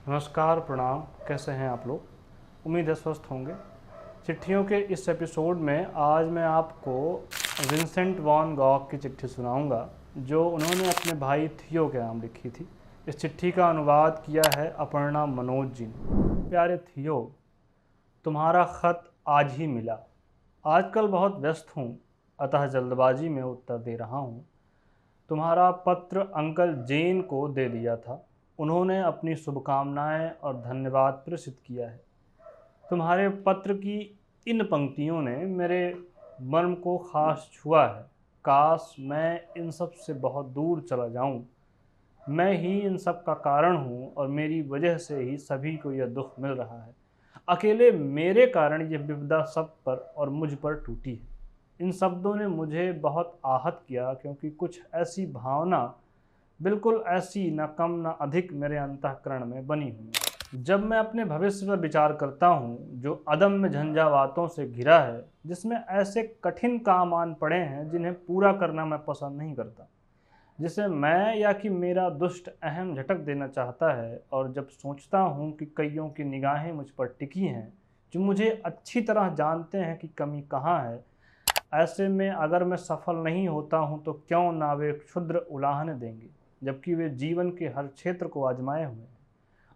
नमस्कार, प्रणाम। कैसे हैं आप लोग? उम्मीद है स्वस्थ होंगे। चिट्ठियों के इस एपिसोड में आज मैं आपको विंसेंट वैन गॉग की चिट्ठी सुनाऊंगा, जो उन्होंने अपने भाई थियो के नाम लिखी थी। इस चिट्ठी का अनुवाद किया है अपर्णा मनोज जी ने। प्यारे थियो, तुम्हारा खत आज ही मिला। आजकल बहुत व्यस्त हूँ, अतः जल्दबाजी में उत्तर दे रहा हूँ। तुम्हारा पत्र अंकल जेन को दे दिया था। उन्होंने अपनी शुभकामनाएं और धन्यवाद प्रेषित किया है। तुम्हारे पत्र की इन पंक्तियों ने मेरे मर्म को खास छुआ है। काश मैं इन सब से बहुत दूर चला जाऊं। मैं ही इन सब का कारण हूं और मेरी वजह से ही सभी को यह दुख मिल रहा है। अकेले मेरे कारण यह विपदा सब पर और मुझ पर टूटी है। इन शब्दों ने मुझे बहुत आहत किया, क्योंकि कुछ ऐसी भावना, बिल्कुल ऐसी न कम न अधिक, मेरे अंतःकरण में बनी हुई है। जब मैं अपने भविष्य पर विचार करता हूँ, जो अदम्य झंझावातों से घिरा है, जिसमें ऐसे कठिन काम आन पड़े हैं जिन्हें पूरा करना मैं पसंद नहीं करता, जिसे मैं या कि मेरा दुष्ट अहम झटक देना चाहता है, और जब सोचता हूँ कि कईयों की निगाहें मुझ पर टिकी हैं जो मुझे अच्छी तरह जानते हैं कि कमी कहाँ है, ऐसे में अगर मैं सफल नहीं होता हूँ तो क्यों ना वे क्षुद्र उलाहने देंगे, जबकि वे जीवन के हर क्षेत्र को आजमाए हुए हैं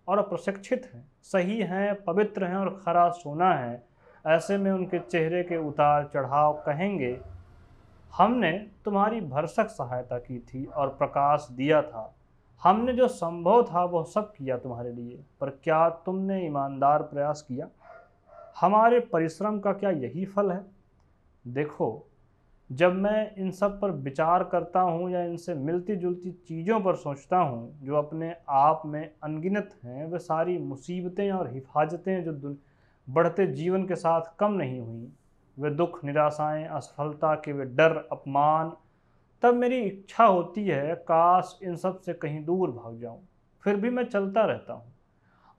और प्रशिक्षित हैं, सही हैं, पवित्र हैं और खरा सोना है। ऐसे में उनके चेहरे के उतार चढ़ाव कहेंगे, हमने तुम्हारी भरसक सहायता की थी और प्रकाश दिया था। हमने जो संभव था वह सब किया तुम्हारे लिए, पर क्या तुमने ईमानदार प्रयास किया? हमारे परिश्रम का क्या यही फल है? देखो, जब मैं इन सब पर विचार करता हूँ या इनसे मिलती जुलती चीज़ों पर सोचता हूँ जो अपने आप में अनगिनत हैं, वे सारी मुसीबतें और हिफाजतें जो बढ़ते जीवन के साथ कम नहीं हुई, वे दुख, निराशाएं, असफलता के वे डर, अपमान, तब मेरी इच्छा होती है काश इन सब से कहीं दूर भाग जाऊं। फिर भी मैं चलता रहता हूँ,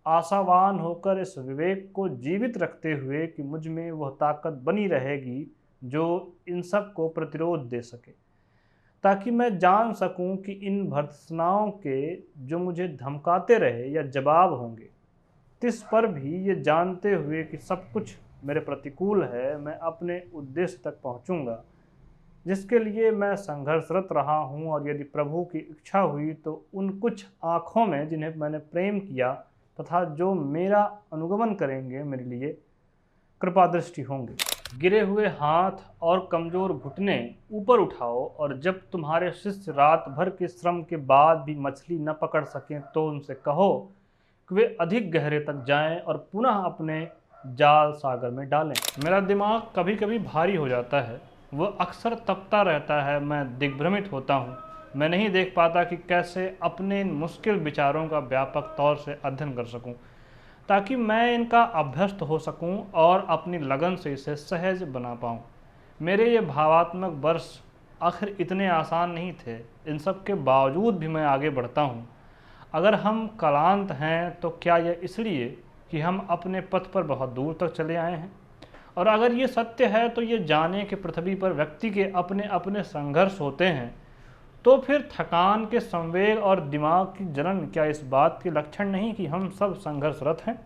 आशावान होकर, इस विवेक को जीवित रखते हुए कि मुझ में वह ताकत बनी रहेगी जो इन सब को प्रतिरोध दे सके, ताकि मैं जान सकूं कि इन भर्त्सनाओं के जो मुझे धमकाते रहे या जवाब होंगे, तिस पर भी ये जानते हुए कि सब कुछ मेरे प्रतिकूल है, मैं अपने उद्देश्य तक पहुंचूंगा जिसके लिए मैं संघर्षरत रहा हूं। और यदि प्रभु की इच्छा हुई तो उन कुछ आँखों में जिन्हें मैंने प्रेम किया तथा जो मेरा अनुगमन करेंगे, मेरे लिए कृपा दृष्टि होंगे। गिरे हुए हाथ और कमजोर घुटने ऊपर उठाओ, और जब तुम्हारे शिष्य रात भर के श्रम के बाद भी मछली न पकड़ सकें तो उनसे कहो कि वे अधिक गहरे तक जाएं और पुनः अपने जाल सागर में डालें। मेरा दिमाग कभी कभी भारी हो जाता है, वह अक्सर तपता रहता है। मैं दिग्भ्रमित होता हूँ। मैं नहीं देख पाता कि कैसे अपने इन मुश्किल विचारों का व्यापक तौर से अध्ययन कर सकूं, ताकि मैं इनका अभ्यस्त हो सकूं और अपनी लगन से इसे सहज बना पाऊं। मेरे ये भावात्मक वर्ष आखिर इतने आसान नहीं थे। इन सब के बावजूद भी मैं आगे बढ़ता हूं। अगर हम क्लांत हैं तो क्या यह इसलिए कि हम अपने पथ पर बहुत दूर तक चले आए हैं? और अगर ये सत्य है तो ये जाने कि पृथ्वी पर व्यक्ति के अपने अपने संघर्ष होते हैं, तो फिर थकान के संवेग और दिमाग की जलन क्या इस बात के लक्षण नहीं कि हम सब संघर्षरत हैं?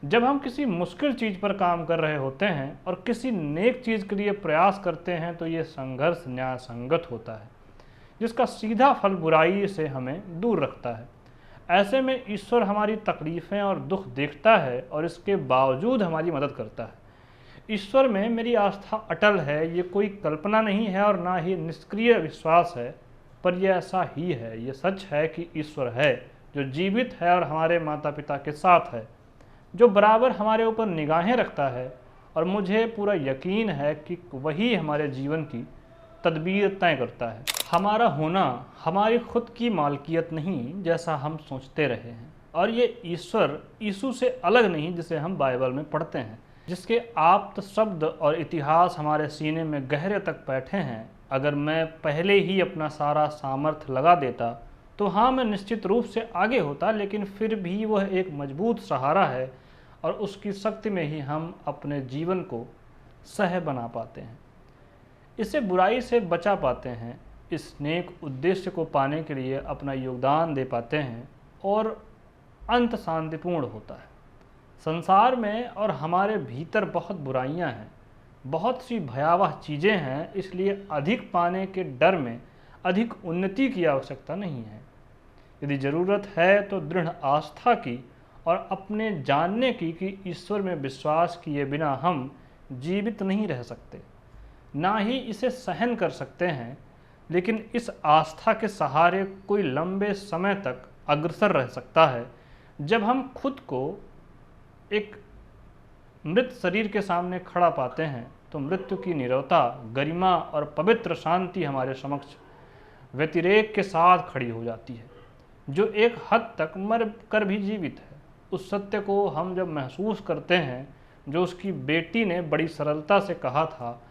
जब हम किसी मुश्किल चीज़ पर काम कर रहे होते हैं और किसी नेक चीज़ के लिए प्रयास करते हैं, तो ये संघर्ष न्याय संगत होता है, जिसका सीधा फल बुराई से हमें दूर रखता है। ऐसे में ईश्वर हमारी तकलीफ़ें और दुख देखता है और इसके बावजूद हमारी मदद करता है। ईश्वर में मेरी आस्था अटल है। ये कोई कल्पना नहीं है और ना ही निष्क्रिय विश्वास है, पर यह ऐसा ही है। ये सच है कि ईश्वर है जो जीवित है और हमारे माता पिता के साथ है, जो बराबर हमारे ऊपर निगाहें रखता है, और मुझे पूरा यकीन है कि वही हमारे जीवन की तदबीर तय करता है। हमारा होना हमारी खुद की मालकियत नहीं, जैसा हम सोचते रहे हैं, और ये ईश्वर यीशु से अलग नहीं, जिसे हम बाइबल में पढ़ते हैं, जिसके आप्त शब्द और इतिहास हमारे सीने में गहरे तक बैठे हैं। अगर मैं पहले ही अपना सारा सामर्थ्य लगा देता तो हाँ, मैं निश्चित रूप से आगे होता, लेकिन फिर भी वह एक मजबूत सहारा है और उसकी शक्ति में ही हम अपने जीवन को सह बना पाते हैं, इससे बुराई से बचा पाते हैं, इस नेक उद्देश्य को पाने के लिए अपना योगदान दे पाते हैं और अंत शांतिपूर्ण होता है। संसार में और हमारे भीतर बहुत बुराइयां हैं, बहुत सी भयावह चीज़ें हैं, इसलिए अधिक पाने के डर में अधिक उन्नति की आवश्यकता नहीं है। यदि ज़रूरत है तो दृढ़ आस्था की और अपने जानने की कि ईश्वर में विश्वास किए बिना हम जीवित नहीं रह सकते, ना ही इसे सहन कर सकते हैं। लेकिन इस आस्था के सहारे कोई लंबे समय तक अग्रसर रह सकता है। जब हम खुद को एक मृत शरीर के सामने खड़ा पाते हैं तो मृत्यु की नीरवता, गरिमा और पवित्र शांति हमारे समक्ष व्यतिरेक के साथ खड़ी हो जाती है, जो एक हद तक मर कर भी जीवित है। उस सत्य को हम जब महसूस करते हैं जो उसकी बेटी ने बड़ी सरलता से कहा था,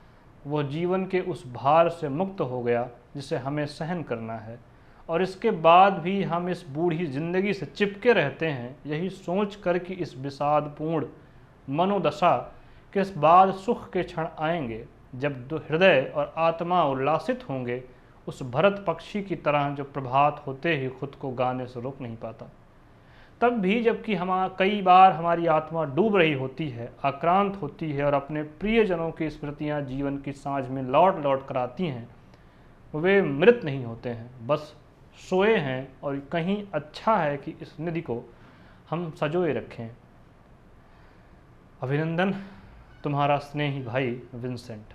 वो जीवन के उस भार से मुक्त हो गया जिसे हमें सहन करना है, और इसके बाद भी हम इस बूढ़ी जिंदगी से चिपके रहते हैं, यही सोच कर कि इस विषादपूर्ण मनोदशा के बाद सुख के क्षण आएंगे जब हृदय और आत्मा उल्लासित होंगे, उस भरत पक्षी की तरह जो प्रभात होते ही खुद को गाने से रोक नहीं पाता। तब भी जबकि कई बार हमारी आत्मा डूब रही होती है, आक्रांत होती है और अपने प्रियजनों की स्मृतियां जीवन की सांझ में लौट लौट कर आती हैं, वे मृत नहीं होते हैं, बस सोए हैं। और कहीं अच्छा है कि इस निधि को हम सजोए रखें। अभिनंदन, तुम्हारा स्नेही भाई विंसेंट।